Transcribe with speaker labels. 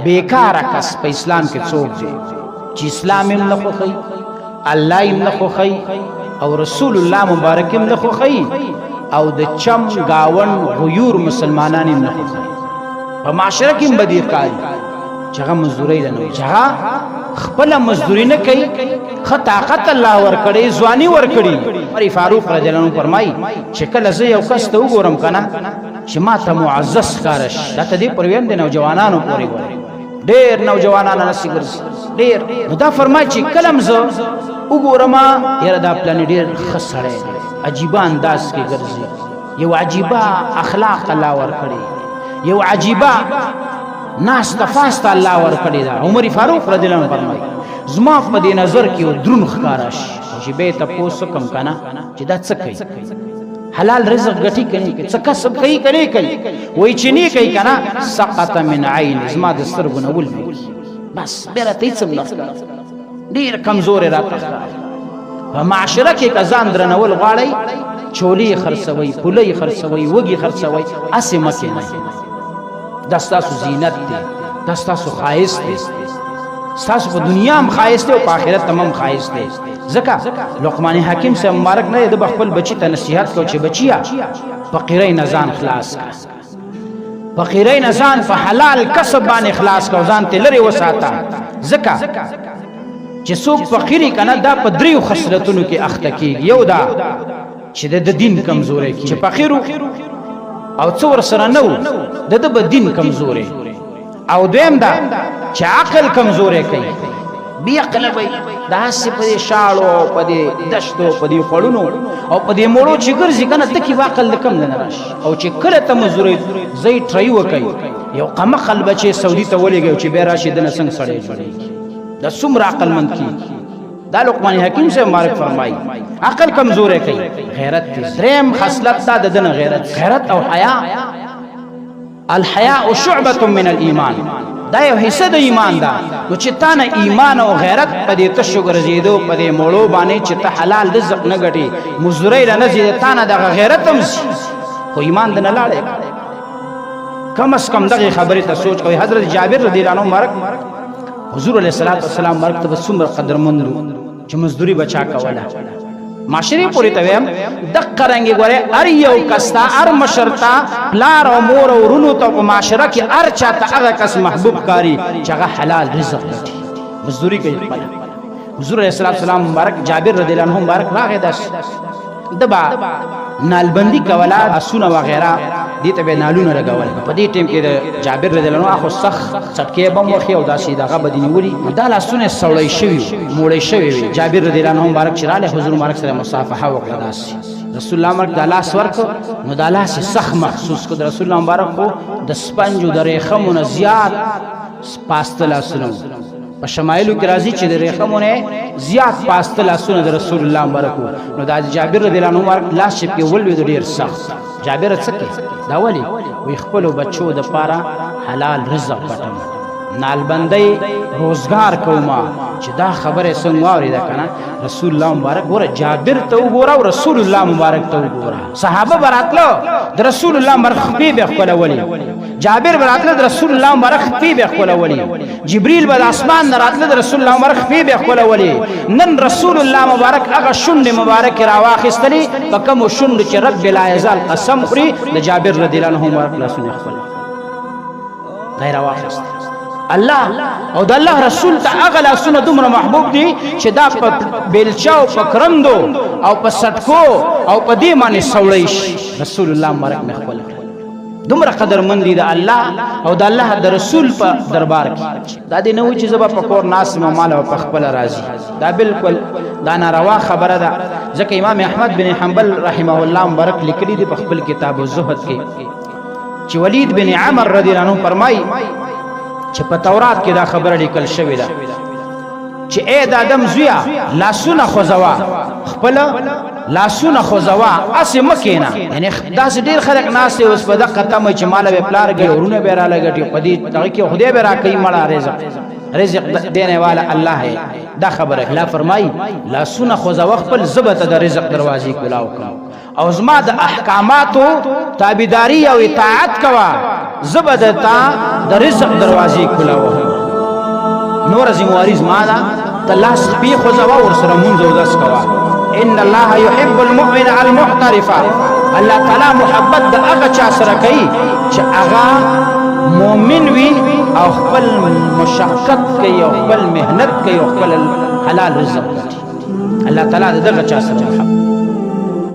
Speaker 1: بیکار کس په اسلام کې څوک دی چې اسلام هم نه خوښوي، الله هم نه خوښوي او رسول الله مبارک هم نه خوښوي او د چم گاون غیور مسلمانان هم نه خوښوي. په معاشره کې هم بدی ښکاري چې هغه مزدوري نه وي، چې هغه خپله مزدوري نه کوي، ښه طاقت الله ورکړی، ځواني ورکړي. عمر فاروق رضی الله عنه فرمایي چې کله زه یو کس ته وګورم که نه چې ما ته معزز ښکاره شي، دا ته دې پر ویم د نوجوانانو پورې ګورئ، ډېر نوجوانان هسې ګرځي ډېر. نو دا فرمایي چې کله هم زه وګورم یاره دا پلانې ډېر ښه سړی دی، عجیبه انداز کې ګرځي، یو عجیبه اخلاق الله ورکړي، یو عجیبه ناسته فاسته الله ورکړې ده. عمر فاروق رضی الله عنه فرمایي زما په دې نظر کې یو دروند ښکاره شي چې به یې تپوس وکړم که نه چې دا څه کوي، حلال رزق ګټي که نه کوي، څه کسب کوي که نه کوي، وایي چې نه کوي که نه سقط من عین، زما د سترګو نه ولوېږي، بس بیا راته هېڅ هم نه ښکاري، ډېر کمزوری راته ښکاري. په معاشره کې که ځان درنول غواړئ چولې یې خرڅوئ، پوله یې خرڅوئ، وږي خرڅوئ، هسې مه کښېنئ. دا ستاسو زینت دی، دا ستاسو ښایست دی، ستاسو په دنیا هم ښایست دی او په آخرت هم ښایست دی. ځکه لقمان حکیم صاحب مبارک نه د به خپل بچي ته نصیحت کو چې بچیه فقیرۍ نه ځان خلاص کړه، فقیرۍ نه ځان په حلال کسب باندې خلاص کړه، ځان ته لرې وساته. ځکه چې څوک فقیري که نه دا په دریو خصلتونو کې اخته کېږي. یو دا چې د دین کمزوری کېږي، چې فقیر او څه ورسره نه و د ده به دین کمزوری، او دویم دا چې عقل کمزوری کوي، بې عقله به داسې په دې شاړو او په دې دشتو په دې خوړونو او په دې موړو چې ګرځي که نه ته کې به عقل د کم نه راشي. او چې کله ته مزدورۍ ځئ ټرۍ وکئ، یو قمقل بچې سعودي ته ولېږئ چې بیا راشي دنه څنګه سړی جوړېږي، دا څومره عقلمند کېږي. دا لقمان حکیم صاحب مبارک فرمایي عقل کمزوری کوي، غیرت دی. دریم خصلت دا د ده نه غیرت او حیا. الحیاء شعبة من الایمان، دا یو حصه د ایمان ده. نو چې تا نه ایمان او غیرت په دې تشو ګرځېدو په دې موړو باندې چې ته حلال رزق نه ګټې، مزدورۍ له نه ځي، د تا نه دغه غیرت هم ځي، خو ایمان د نه لاړې. کم از کم دغې خبرې ته سوچ کوئ. حضرت جابر رضی الله عنه مبارک حضور علیه السلام مرګ ته به څومره قدرمند و چې مزدوري به چا کوله. معاشرې پورې ته ویم دقه رنګې ګورې هر یو کس ته، هر مشر ته، پلار او مور او ورونو ته په معاشره کې هر چا ته هغه کس محبوب کاري چې هغه حلال رزق ګټي، مزدوري کوي خپله. حضور علیه السلام مبارک جابر رضی الله عنه مبارک راغی، داسې ده به نالبندي کوله، آسونه وغیره دې ته به نالونه لګول. په دې ټیم کې د جابر رضی الله عنه خو سخت څټکې به هم وخي او داسې دغه به دې نیولي، دا لاسونه سوړی شوي موړی شوي وي. جابر رضی الله عنه مبارک چې راغلی حضور مبارک سره مصافحه وکړه، داسې رسول الله مبارک دا لاس ورکړ، نو دا لاس یې سخت محسوس کړ. د رسول الله مبارک خو د سپنجو د ریخمو نه زیات پاسته لاسونه وو. په شمایلو کې راځي چې د ریخمو نه زیات پاسته لاسونه د رسول الله مبارک وو. نو دا جابر رضی الله عنه مبارک لاس چې پکې ولوېد ډېر سخت. جابر څه کوي دا ولې وی خپلو بچو دپاره حلال رزق ګټم، نالبندۍ روزګار کومه. چې دا خبره څنګه واورېده که نه رسول الله مبارک ګوره جابر ته وګوره او رسول الله مبارک ته وګوره. صحابه به راتله د رسول الله مبارک خپې به ښکلولې، جابر به راتله د رسول الله مبارک خپې به ښکلولې، جبریل به د اسمان نه راتله د رسول الله مبارک خپې به ښکلولې. نن رسول الله مبارک هغه شونډې مبارکې راواخیستلې په کومو شونډو چې رب لا یزال قسم خوري د جابر رضی الله عنه مبارک لاسونه یې ښکل دی راواخیست. الله او د الله رسول ته هغه لاسونه دومره محبوب دي چې دا په بیلچه او په کرندو او په سټکو او په دې باندې سوړی شي. رسول الله مبارک مې ښکل کړ، دومره قدرمند دي د الله او د الله د رسول په دربار کې. دا دې نه وایي چې زه به په کور ناست یم او ماله به په خپله راځي، دا بالکل دا ناروا خبره ده. ځکه امام احمد بن حنبل رحمه الله مبارک لیکلي دي په خپل کتاب الزهد کې چې ولید بن عمر رضی الله عنه فرمایي چې په تورات کې دا خبره لیکل شوې ده چې ای د آدم زویه لاسونه خوځوه، خپله لاسونه خوځوه، هسې مه کښېنه. یعنې داسې ډېر خلک ناست دی اوس په دقه تمه چې ماله به پلار ګټي، ورونه به یې راله ګټي، په دې دغه کې خدای به راکوي مړه رزق دینے والا اللہ ہے. دا خبر اخلا فرمائی لاسونه خوځوه خپل زبه ته د رزق دروازې کلاو کړه او زما د احکاماتو تابعداري او اطاعت کوا. زبدتا د رزق دروازې کلاوه نور زمواري زما دا تلاس پی خو زوا ور سره مونږ داس کوا ان الله يحب المؤمن المحترف الله تعالی محبت د هغه چا سره کوي چې هغه مؤمن وي او خپل مشقت کوي او خپل مهنت کوي او خپل حلال رزق کوي الله تعالی دغه چا سره محبت